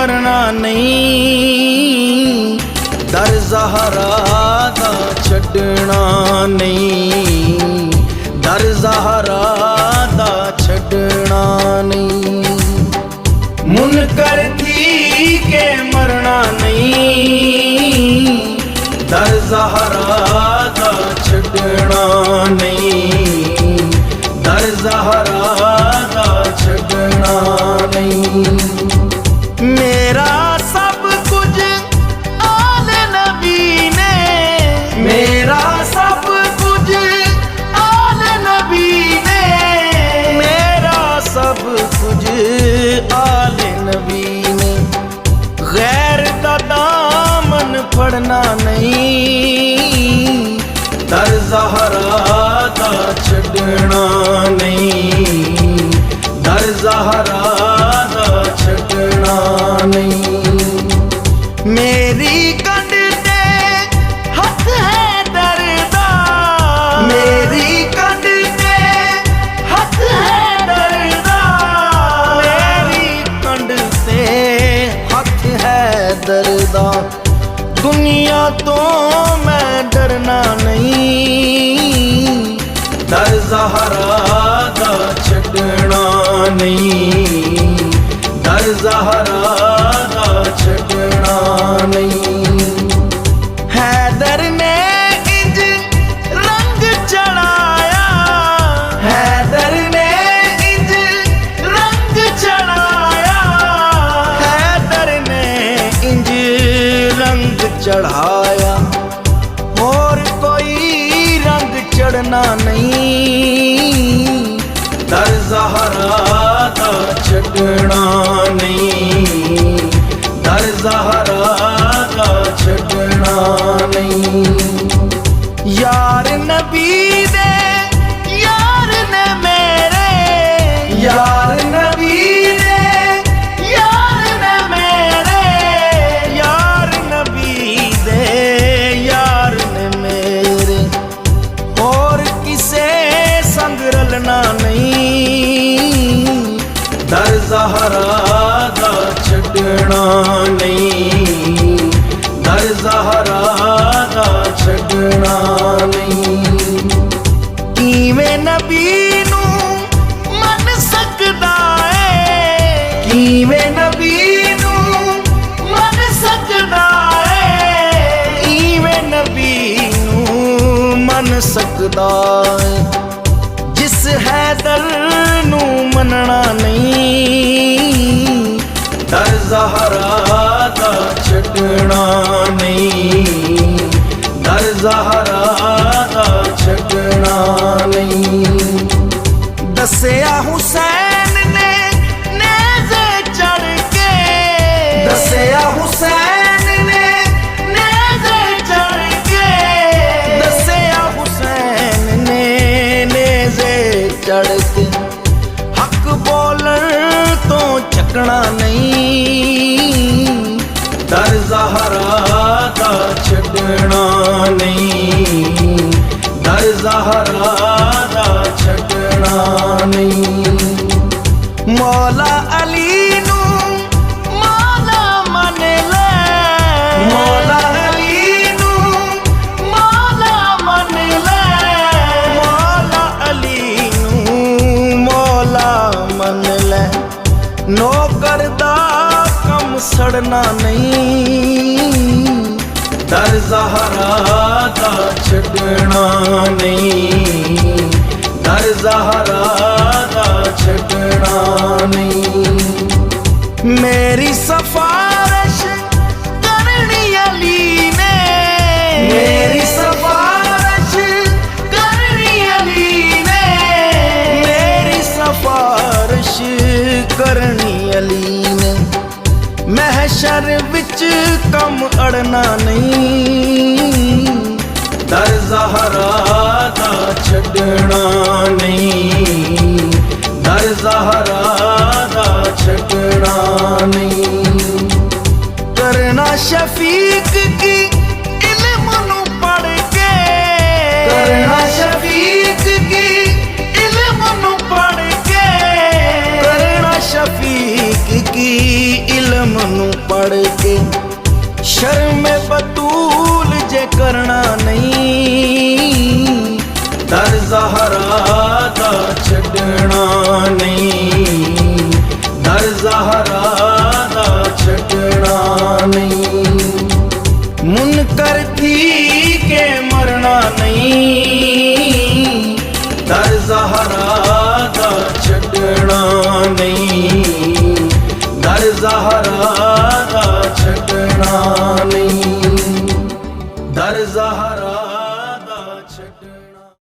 मरना नहीं, दर ज़हरा दा छड्डना नहीं, दर ज़हरा दा छड्डना नहीं। मुनकर थी के मरना नहीं, दर ज़हरा दा छड्डना नहीं, दर ज़हरा दा छड्डना नहीं। मेरा सब कुछ आले नबी ने, मेरा सब कुछ आले नबी ने, मेरा सब कुछ आले नबी ने। गैर दा दामन फड़ना नहीं, दर ज़हरा दा छड्डना नहीं, दर ज़हरा दा छड्डना नहीं। मेरी कंड ते हथ है दर्दा, मेरी कंड ते हथ है दर्दा, मेरी कंड ते हथ है दर्दा। दुनिया तो मैं डरना नहीं, दर ज़हरा दा छड्डना नहीं, दर ज़हरा दा छड्डना नहीं। हैदर ने इंज रंग चढ़ाया, हैदर ने इंज रंग चढ़ाया, हैदर ने इंज रंग चढ़ाया। और कोई रंग चढ़ना नहीं, दर ज़हरा दा छड्डना नहीं, दर ज़हरा दा छड्डना नहीं। यार नबी दे यार ने मेरे, यार नबी दे यार ने मेरे, यार नबी दे यार ने मेरे। और किसे संग रलना नहीं, दर ज़हरा दा छड्डना नहीं, दर ज़हरा दा छड्डना नहीं। किवें नबी नू मन सकदा है, किवें नबी नू मन सकदा है, किवें नबी नू मन सकदा है। जिस हैदर नू मनना नहीं, दर ज़हरा दा छड्डना नहीं, दर ज़हरा दा छड्डना नहीं। दस्सिया हुसैन ने नेज़े चढ़ के, दस्सिया हुसैन ने नेज़े चढ़ के, दस्सिया हुसैन ने नेज़े चढ़ के। हक बोलन तो झकना नहीं, दर ज़हरा दा छड्डना नहीं, दर ज़हरा दा छड्डना नहीं। मौला अली नू मौला मन ले, मौला अली नू मौला मन ले, मौला अली नू मौला मन ले। नौकर दा कम सड़ना नहीं, दर ज़हरा दा छड्डना नहीं, दर ज़हरा दा छड्डना नहीं। मेरी सिफारिश करनी अली ने, मेरी सिफारिश करनी अली ने, मेरी सिफारिश करनी अली ने। महशर विच कम अड़ना नहीं, दर ज़हरा दा छड्डना नहीं, दर ज़हरा दा छड्डना नहीं। करना शफीक की इल्म नू पढ़ के, करना शफीक की इल्म नू पढ़ के, करना शफीक की इल्म नू पढ़ के शर्म बतूल जे करना नहीं, दर ज़हरा दा छड़ना नहीं।